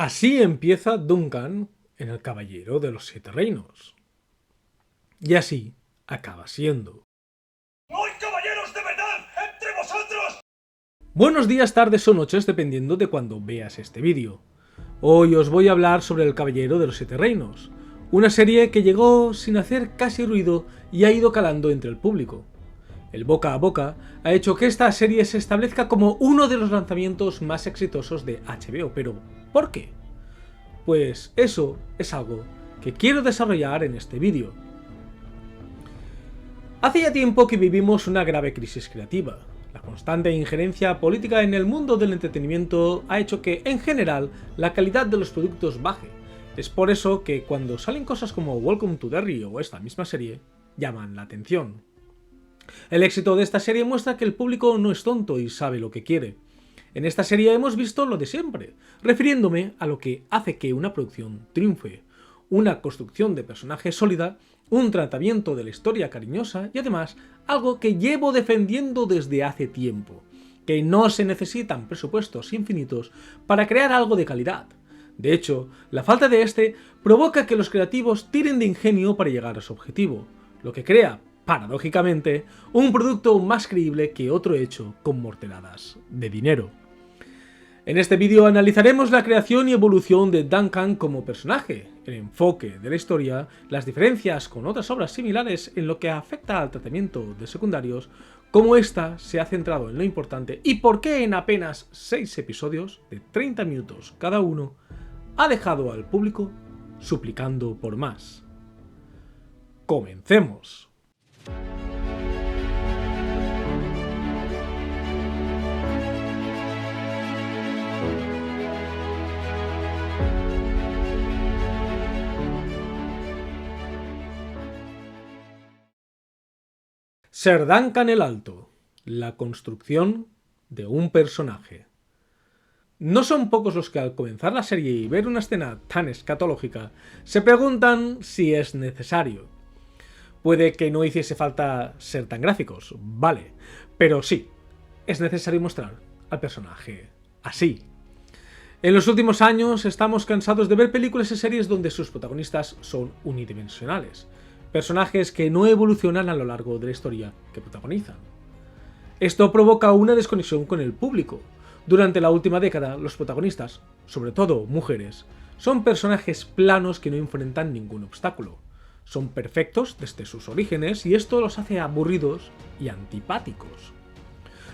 Así empieza Duncan en El Caballero de los Siete Reinos. Y así acaba siendo. ¡No hay caballeros de verdad entre vosotros! Buenos días, tardes o noches, dependiendo de cuando veas este vídeo. Hoy os voy a hablar sobre El Caballero de los Siete Reinos, una serie que llegó sin hacer casi ruido y ha ido calando entre el público. El boca a boca ha hecho que esta serie se establezca como uno de los lanzamientos más exitosos de HBO, pero ¿por qué? Pues eso es algo que quiero desarrollar en este vídeo. Hace ya tiempo que vivimos una grave crisis creativa. La constante injerencia política en el mundo del entretenimiento ha hecho que, en general, la calidad de los productos baje. Es por eso que cuando salen cosas como Welcome to Derry o esta misma serie, llaman la atención. El éxito de esta serie muestra que el público no es tonto y sabe lo que quiere. En esta serie hemos visto lo de siempre, refiriéndome a lo que hace que una producción triunfe. Una construcción de personaje sólida, un tratamiento de la historia cariñosa y además algo que llevo defendiendo desde hace tiempo, que no se necesitan presupuestos infinitos para crear algo de calidad. De hecho, la falta de este provoca que los creativos tiren de ingenio para llegar a su objetivo, lo que crea, paradójicamente, un producto más creíble que otro hecho con morteradas de dinero. En este vídeo analizaremos la creación y evolución de Duncan como personaje, el enfoque de la historia, las diferencias con otras obras similares en lo que afecta al tratamiento de secundarios, cómo ésta se ha centrado en lo importante y por qué en apenas 6 episodios de 30 minutos cada uno ha dejado al público suplicando por más. ¡Comencemos! Ser Duncan el Alto, la construcción de un personaje. No son pocos los que al comenzar la serie y ver una escena tan escatológica se preguntan si es necesario. Puede que no hiciese falta ser tan gráficos, vale, pero sí, es necesario mostrar al personaje así. En los últimos años estamos cansados de ver películas y series donde sus protagonistas son unidimensionales. Personajes que no evolucionan a lo largo de la historia que protagonizan. Esto provoca una desconexión con el público. Durante la última década, los protagonistas, sobre todo mujeres, son personajes planos que no enfrentan ningún obstáculo. Son perfectos desde sus orígenes y esto los hace aburridos y antipáticos.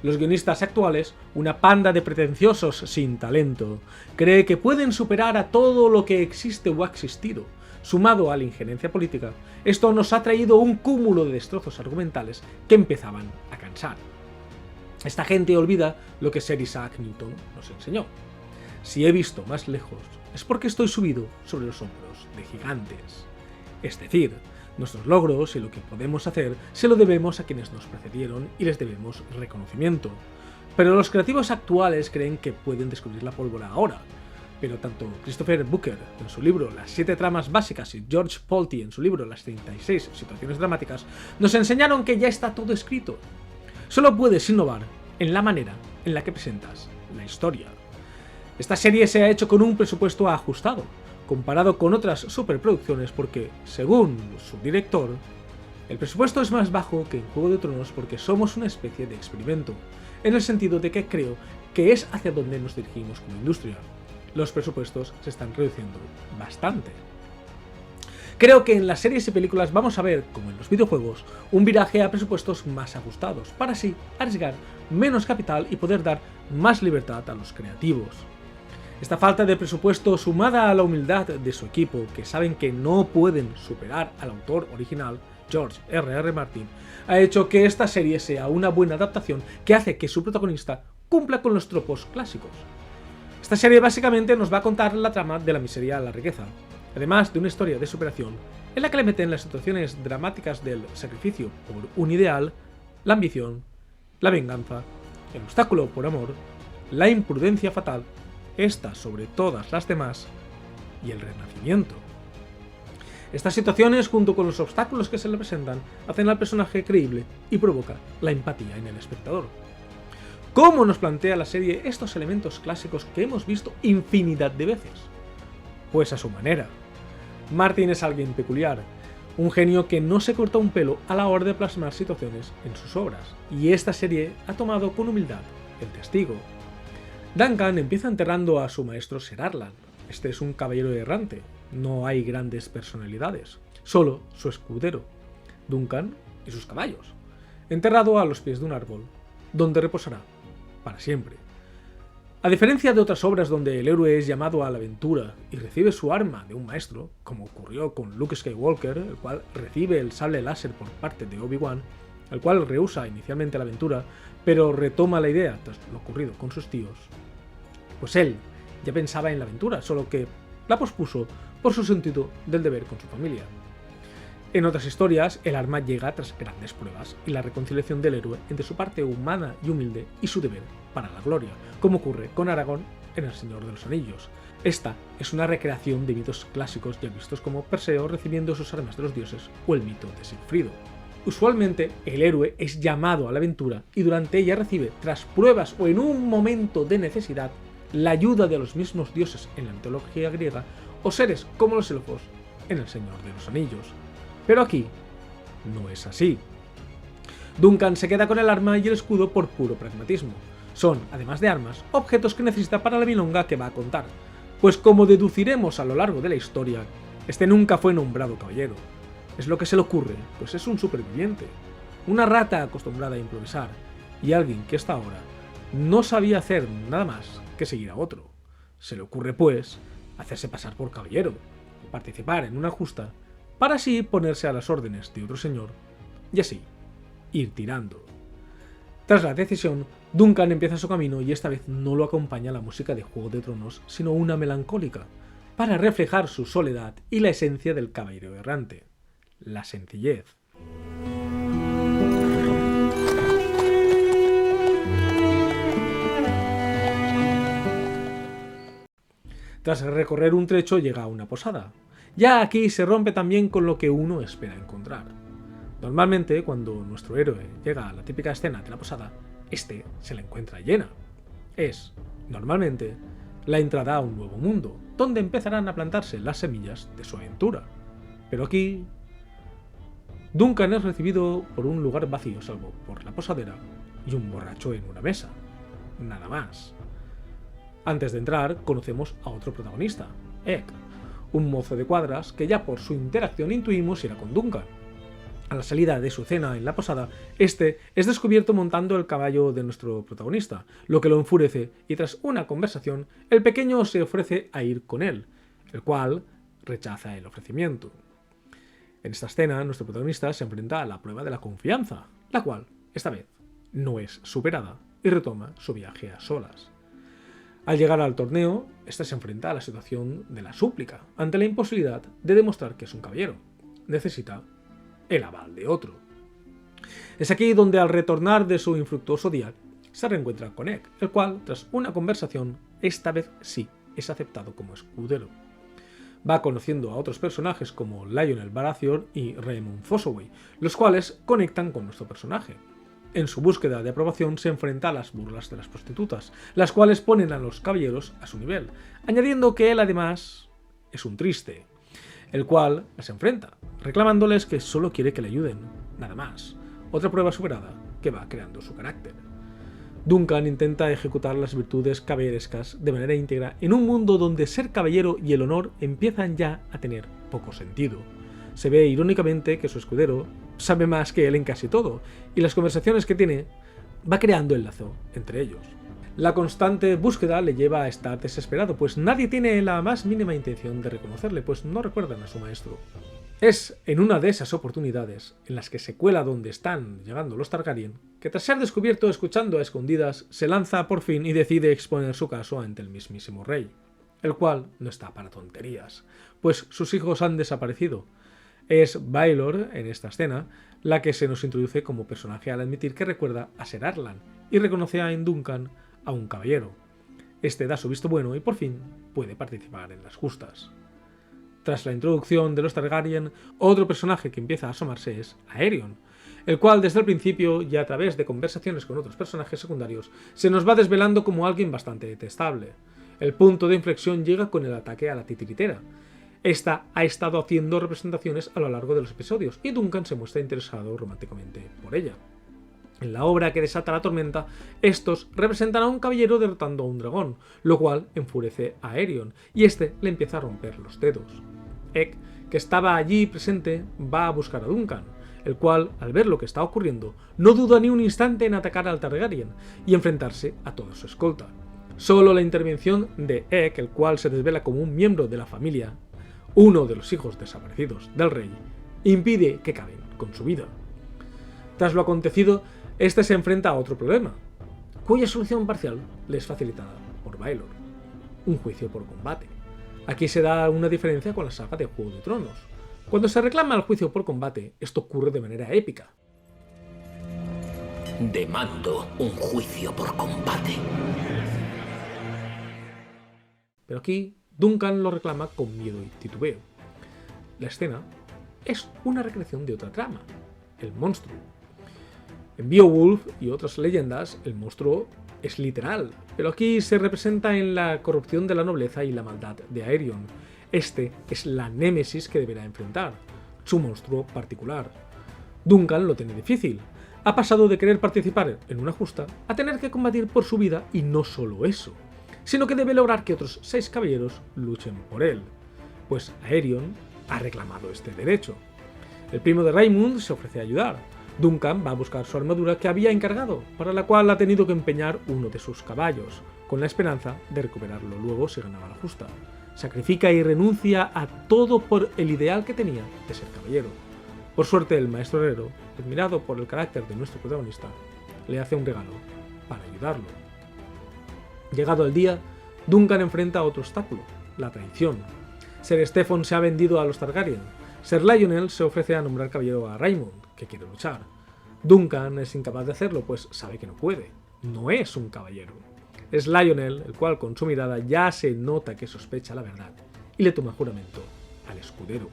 Los guionistas actuales, una panda de pretenciosos sin talento, cree que pueden superar a todo lo que existe o ha existido. Sumado a la injerencia política, esto nos ha traído un cúmulo de destrozos argumentales que empezaban a cansar. Esta gente olvida lo que Sir Isaac Newton nos enseñó. Si he visto más lejos, es porque estoy subido sobre los hombros de gigantes. Es decir, nuestros logros y lo que podemos hacer se lo debemos a quienes nos precedieron y les debemos reconocimiento. Pero los creativos actuales creen que pueden descubrir la pólvora ahora. Pero tanto Christopher Booker en su libro Las 7 tramas básicas y George Polti en su libro Las 36 situaciones dramáticas nos enseñaron que ya está todo escrito. Solo puedes innovar en la manera en la que presentas la historia. Esta serie se ha hecho con un presupuesto ajustado, comparado con otras superproducciones porque, según su director, el presupuesto es más bajo que en Juego de Tronos porque somos una especie de experimento, en el sentido de que creo que es hacia donde nos dirigimos como industria. Los presupuestos se están reduciendo bastante. Creo que en las series y películas vamos a ver, como en los videojuegos, un viraje a presupuestos más ajustados, para así arriesgar menos capital y poder dar más libertad a los creativos. Esta falta de presupuesto, sumada a la humildad de su equipo, que saben que no pueden superar al autor original, George R.R. Martin, ha hecho que esta serie sea una buena adaptación que hace que su protagonista cumpla con los tropos clásicos. Esta serie básicamente nos va a contar la trama de la miseria a la riqueza, además de una historia de superación en la que le meten las situaciones dramáticas del sacrificio por un ideal, la ambición, la venganza, el obstáculo por amor, la imprudencia fatal, esta sobre todas las demás, y el renacimiento. Estas situaciones, junto con los obstáculos que se le presentan, hacen al personaje creíble y provoca la empatía en el espectador. ¿Cómo nos plantea la serie estos elementos clásicos que hemos visto infinidad de veces? pues a su manera. Martin es alguien peculiar, un genio que no se corta un pelo a la hora de plasmar situaciones en sus obras, y esta serie ha tomado con humildad el testigo. Duncan empieza enterrando a su maestro Sir Arlan. Este es un caballero errante, no hay grandes personalidades, solo su escudero, Duncan y sus caballos, enterrado a los pies de un árbol, donde reposará para siempre. A diferencia de otras obras donde el héroe es llamado a la aventura y recibe su arma de un maestro, como ocurrió con Luke Skywalker, el cual recibe el sable láser por parte de Obi-Wan, el cual rehúsa inicialmente la aventura, pero retoma la idea tras lo ocurrido con sus tíos, pues él ya pensaba en la aventura, solo que la pospuso por su sentido del deber con su familia. En otras historias, el arma llega tras grandes pruebas y la reconciliación del héroe entre su parte humana y humilde y su deber para la gloria, como ocurre con Aragorn en El Señor de los Anillos. Esta es una recreación de mitos clásicos ya vistos, como Perseo recibiendo sus armas de los dioses o el mito de Sigfrido. Usualmente, el héroe es llamado a la aventura y durante ella recibe, tras pruebas o en un momento de necesidad, la ayuda de los mismos dioses en la mitología griega o seres como los elfos en El Señor de los Anillos. Pero aquí no es así. Duncan se queda con el arma y el escudo por puro pragmatismo. Son, además de armas, objetos que necesita para la milonga que va a contar, pues como deduciremos a lo largo de la historia, este nunca fue nombrado caballero. Es lo que se le ocurre, pues es un superviviente, una rata acostumbrada a improvisar, y alguien que hasta ahora no sabía hacer nada más que seguir a otro. Se le ocurre, pues, hacerse pasar por caballero, participar en una justa, para así ponerse a las órdenes de otro señor, y así ir tirando. Tras la decisión, Duncan empieza su camino y esta vez no lo acompaña la música de Juego de Tronos, sino una melancólica, para reflejar su soledad y la esencia del caballero errante, la sencillez. Tras recorrer un trecho llega a una posada. Ya aquí se rompe también con lo que uno espera encontrar. Normalmente, cuando nuestro héroe llega a la típica escena de la posada, este se la encuentra llena. Es, normalmente, la entrada a un nuevo mundo, donde empezarán a plantarse las semillas de su aventura. Pero aquí, Duncan es recibido por un lugar vacío, salvo por la posadera y un borracho en una mesa. Nada más. Antes de entrar, conocemos a otro protagonista, Egg, un mozo de cuadras que ya por su interacción intuimos irá con Duncan. A la salida de su cena en la posada, este es descubierto montando el caballo de nuestro protagonista, lo que lo enfurece, y tras una conversación, el pequeño se ofrece a ir con él, el cual rechaza el ofrecimiento. En esta escena, nuestro protagonista se enfrenta a la prueba de la confianza, la cual, esta vez, no es superada, y retoma su viaje a solas. Al llegar al torneo, este se enfrenta a la situación de la súplica, ante la imposibilidad de demostrar que es un caballero. Necesita el aval de otro. Es aquí donde, al retornar de su infructuoso día, se reencuentra con Egg, el cual, tras una conversación, esta vez sí es aceptado como escudero. Va conociendo a otros personajes como Lionel Baratheon y Raymond Fossoway, los cuales conectan con nuestro personaje. En su búsqueda de aprobación se enfrenta a las burlas de las prostitutas, las cuales ponen a los caballeros a su nivel, añadiendo que él además es un triste, el cual las enfrenta, reclamándoles que solo quiere que le ayuden, nada más. Otra prueba superada que va creando su carácter. Duncan intenta ejecutar las virtudes caballerescas de manera íntegra en un mundo donde ser caballero y el honor empiezan ya a tener poco sentido. Se ve irónicamente que su escudero sabe más que él en casi todo, y las conversaciones que tiene va creando el lazo entre ellos. La constante búsqueda le lleva a estar desesperado, pues nadie tiene la más mínima intención de reconocerle, pues no recuerdan a su maestro. Es en una de esas oportunidades, en las que se cuela donde están llegando los Targaryen, que tras ser descubierto escuchando a escondidas, se lanza por fin y decide exponer su caso ante el mismísimo rey, el cual no está para tonterías, pues sus hijos han desaparecido. Es Baelor, en esta escena, la que se nos introduce como personaje al admitir que recuerda a Ser Arlan y reconoce en Duncan a un caballero. Este da su visto bueno y por fin puede participar en las justas. Tras la introducción de los Targaryen, otro personaje que empieza a asomarse es Aerion, el cual desde el principio y a través de conversaciones con otros personajes secundarios se nos va desvelando como alguien bastante detestable, El punto de inflexión llega con el ataque a la titiritera. Esta ha estado haciendo representaciones a lo largo de los episodios y Duncan se muestra interesado románticamente por ella. En la obra que desata la tormenta, estos representan a un caballero derrotando a un dragón, lo cual enfurece a Aerion y este le empieza a romper los dedos. Egg, que estaba allí presente, va a buscar a Duncan, el cual, al ver lo que está ocurriendo, no duda ni un instante en atacar al Targaryen y enfrentarse a toda su escolta. Solo la intervención de Egg, el cual se desvela como un miembro de la familia, uno de los hijos desaparecidos del rey, impide que acaben con su vida. Tras lo acontecido, este se enfrenta a otro problema, cuya solución parcial le es facilitada por Baelor: un juicio por combate. Aquí se da una diferencia con la saga de Juego de Tronos. Cuando se reclama el juicio por combate, esto ocurre de manera épica. Demando un juicio por combate. Pero aquí Duncan lo reclama con miedo y titubeo. La escena es una recreación de otra trama, el monstruo. En Beowulf y otras leyendas, el monstruo es literal, pero aquí se representa en la corrupción de la nobleza y la maldad de Aerion. Este es la némesis que deberá enfrentar, su monstruo particular. Duncan lo tiene difícil. Ha pasado de querer participar en una justa a tener que combatir por su vida, y no solo eso, sino que debe lograr que otros 6 caballeros luchen por él, pues Aerion ha reclamado este derecho. El primo de Raymond se ofrece a ayudar. Duncan va a buscar su armadura que había encargado, para la cual ha tenido que empeñar uno de sus caballos, con la esperanza de recuperarlo luego si ganaba la justa. Sacrifica y renuncia a todo por el ideal que tenía de ser caballero. Por suerte, el maestro herrero, admirado por el carácter de nuestro protagonista, le hace un regalo para ayudarlo. Llegado el día, Duncan enfrenta otro obstáculo, la traición. Ser Stefan se ha vendido a los Targaryen. Ser Lionel se ofrece a nombrar caballero a Raymond, que quiere luchar. Duncan es incapaz de hacerlo, pues sabe que no puede. No es un caballero. Es Lionel el cual con su mirada ya se nota que sospecha la verdad y le toma juramento al escudero.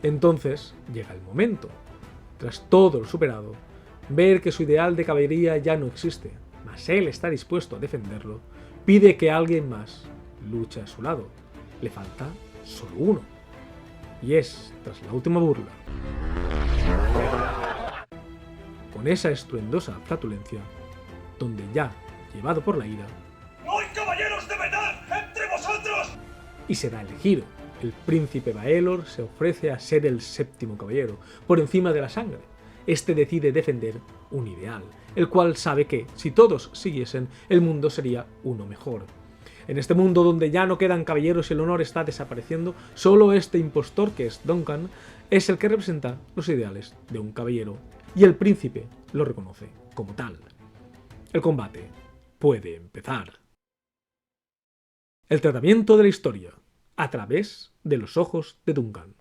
Entonces llega el momento. Tras todo lo superado, ver que su ideal de caballería ya no existe, mas él está dispuesto a defenderlo, pide que alguien más luche a su lado. Le falta solo uno. Y es, tras la última burla, con esa estruendosa flatulencia, donde ya, llevado por la ira, ¡No hay caballeros de verdad entre vosotros! y se da el giro. El príncipe Baelor se ofrece a ser el 7º caballero, por encima de la sangre. Este decide defender un ideal, el cual sabe que, si todos siguiesen, el mundo sería uno mejor. En este mundo donde ya no quedan caballeros y el honor está desapareciendo, solo este impostor que es Duncan es el que representa los ideales de un caballero, y el príncipe lo reconoce como tal. El combate puede empezar. El tratamiento de la historia a través de los ojos de Duncan.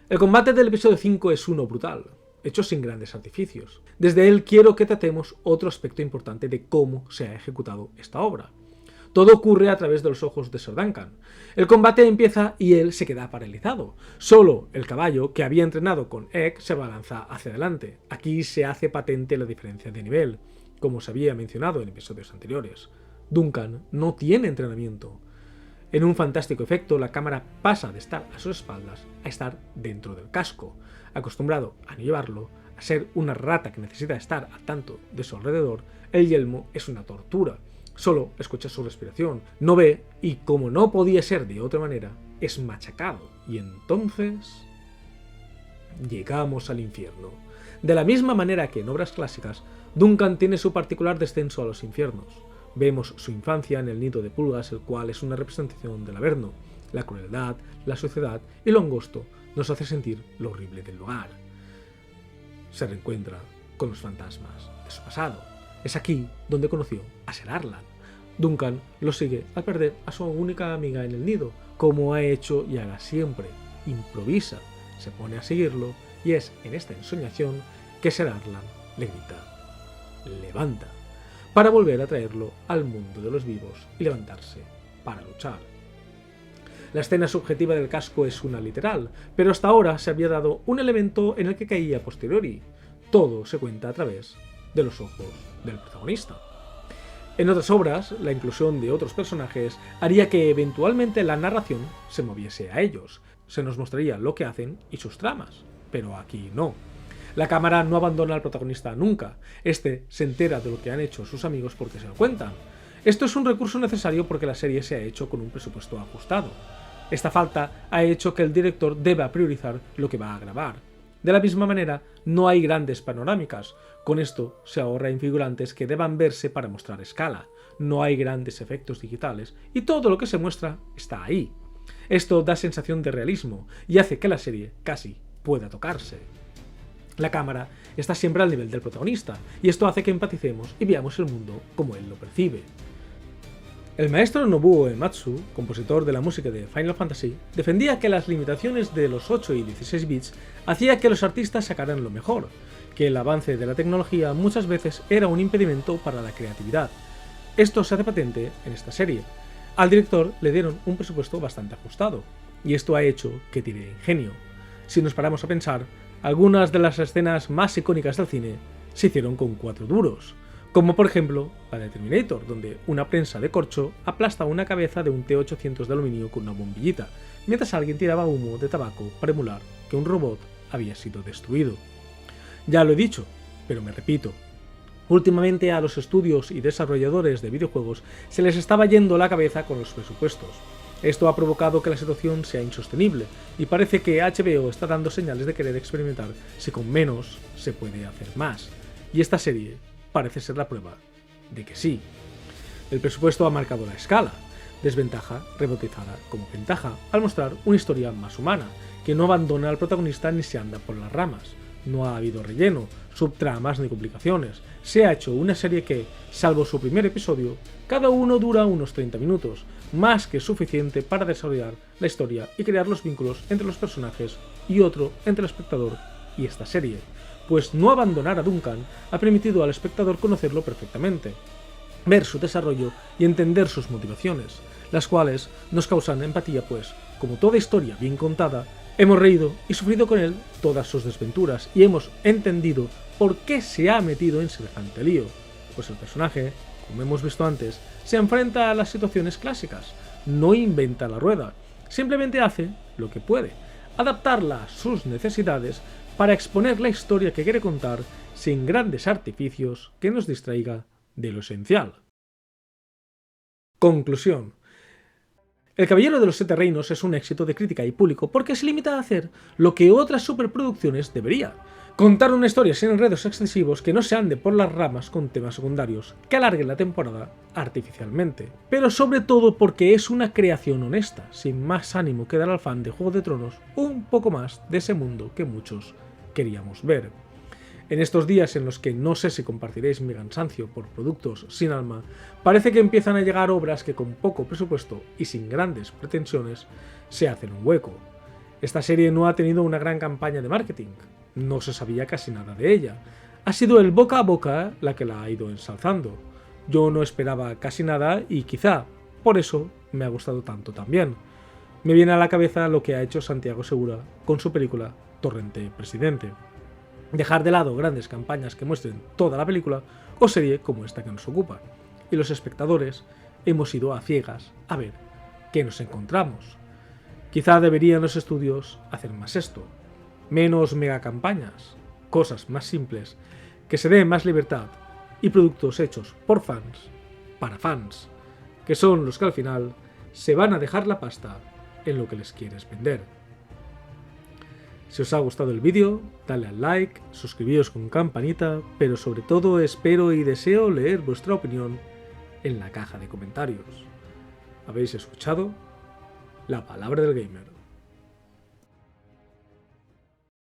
El combate del episodio 5 es uno brutal, hecho sin grandes artificios. Desde él quiero que tratemos otro aspecto importante de cómo se ha ejecutado esta obra. Todo ocurre a través de los ojos de Sir Duncan. El combate empieza y él se queda paralizado. Solo el caballo, que había entrenado con Egg, se balanza hacia adelante. Aquí se hace patente la diferencia de nivel, como se había mencionado en episodios anteriores. Duncan no tiene entrenamiento. En un fantástico efecto, la cámara pasa de estar a sus espaldas a estar dentro del casco. Acostumbrado a no llevarlo, a ser una rata que necesita estar al tanto de su alrededor, el yelmo es una tortura. Solo escucha su respiración, no ve y, como no podía ser de otra manera, es machacado. Y entonces llegamos al infierno. De la misma manera que en obras clásicas, Duncan tiene su particular descenso a los infiernos. Vemos su infancia en el nido de pulgas, el cual es una representación del Averno. La crueldad, la suciedad y lo angosto nos hace sentir lo horrible del lugar. Se reencuentra con los fantasmas de su pasado. Es aquí donde conoció a Ser Arlan. Duncan lo sigue al perder a su única amiga en el nido, como ha hecho y hará siempre. Improvisa, se pone a seguirlo y es en esta ensoñación que Ser Arlan le grita: «Levanta», para volver a traerlo al mundo de los vivos y levantarse para luchar. La escena subjetiva del casco es una literal, pero hasta ahora se había dado un elemento en el que caía a posteriori. Todo se cuenta a través de los ojos del protagonista. En otras obras, la inclusión de otros personajes haría que eventualmente la narración se moviese a ellos, se nos mostraría lo que hacen y sus tramas, pero aquí no. La cámara no abandona al protagonista nunca, este se entera de lo que han hecho sus amigos porque se lo cuentan. Esto es un recurso necesario porque la serie se ha hecho con un presupuesto ajustado. Esta falta ha hecho que el director deba priorizar lo que va a grabar. De la misma manera, no hay grandes panorámicas. Con esto se ahorra en figurantes que deban verse para mostrar escala. No hay grandes efectos digitales y todo lo que se muestra está ahí. Esto da sensación de realismo y hace que la serie casi pueda tocarse. La cámara está siempre al nivel del protagonista y esto hace que empaticemos y veamos el mundo como él lo percibe. El maestro Nobuo Uematsu, compositor de la música de Final Fantasy, defendía que las limitaciones de los 8 y 16 bits hacía que los artistas sacaran lo mejor, que el avance de la tecnología muchas veces era un impedimento para la creatividad. Esto se hace patente en esta serie. Al director le dieron un presupuesto bastante ajustado, y esto ha hecho que tire ingenio. Si nos paramos a pensar, algunas de las escenas más icónicas del cine se hicieron con 4 duros, como por ejemplo la de Terminator, donde una prensa de corcho aplasta una cabeza de un T-800 de aluminio con una bombillita, mientras alguien tiraba humo de tabaco para emular que un robot había sido destruido. Ya lo he dicho, pero me repito. Últimamente a los estudios y desarrolladores de videojuegos se les estaba yendo la cabeza con los presupuestos. Esto ha provocado que la situación sea insostenible y parece que HBO está dando señales de querer experimentar si con menos se puede hacer más. Y esta serie parece ser la prueba de que sí. El presupuesto ha marcado la escala, desventaja rebautizada como ventaja, al mostrar una historia más humana, que no abandona al protagonista ni se anda por las ramas. No ha habido relleno, subtramas ni complicaciones. Se ha hecho una serie que, salvo su primer episodio, cada uno dura unos 30 minutos, más que suficiente para desarrollar la historia y crear los vínculos entre los personajes y otro entre el espectador y esta serie, pues no abandonar a Duncan ha permitido al espectador conocerlo perfectamente, ver su desarrollo y entender sus motivaciones, las cuales nos causan empatía pues, como toda historia bien contada, hemos reído y sufrido con él todas sus desventuras y hemos entendido por qué se ha metido en semejante lío, pues el personaje, como hemos visto antes, se enfrenta a las situaciones clásicas, no inventa la rueda, simplemente hace lo que puede, adaptarla a sus necesidades para exponer la historia que quiere contar sin grandes artificios que nos distraiga de lo esencial. Conclusión. El Caballero de los Siete Reinos es un éxito de crítica y público porque se limita a hacer lo que otras superproducciones debería. Contar una historia sin enredos excesivos que no se ande por las ramas con temas secundarios que alarguen la temporada artificialmente. Pero sobre todo porque es una creación honesta, sin más ánimo que dar al fan de Juego de Tronos un poco más de ese mundo que muchos queríamos ver. En estos días en los que no sé si compartiréis mi cansancio por productos sin alma, parece que empiezan a llegar obras que con poco presupuesto y sin grandes pretensiones se hacen un hueco. Esta serie no ha tenido una gran campaña de marketing, no se sabía casi nada de ella. Ha sido el boca a boca la que la ha ido ensalzando. Yo no esperaba casi nada y quizá por eso me ha gustado tanto también. Me viene a la cabeza lo que ha hecho Santiago Segura con su película Torrente Presidente. Dejar de lado grandes campañas que muestren toda la película o serie como esta que nos ocupa. Y los espectadores hemos ido a ciegas a ver qué nos encontramos. Quizá deberían los estudios hacer más esto. Menos megacampañas, cosas más simples, que se dé más libertad y productos hechos por fans, para fans, que son los que al final se van a dejar la pasta en lo que les quieres vender. Si os ha gustado el vídeo, dale al like, suscribíos con campanita, pero sobre todo espero y deseo leer vuestra opinión en la caja de comentarios. ¿Habéis escuchado? La palabra del gamer.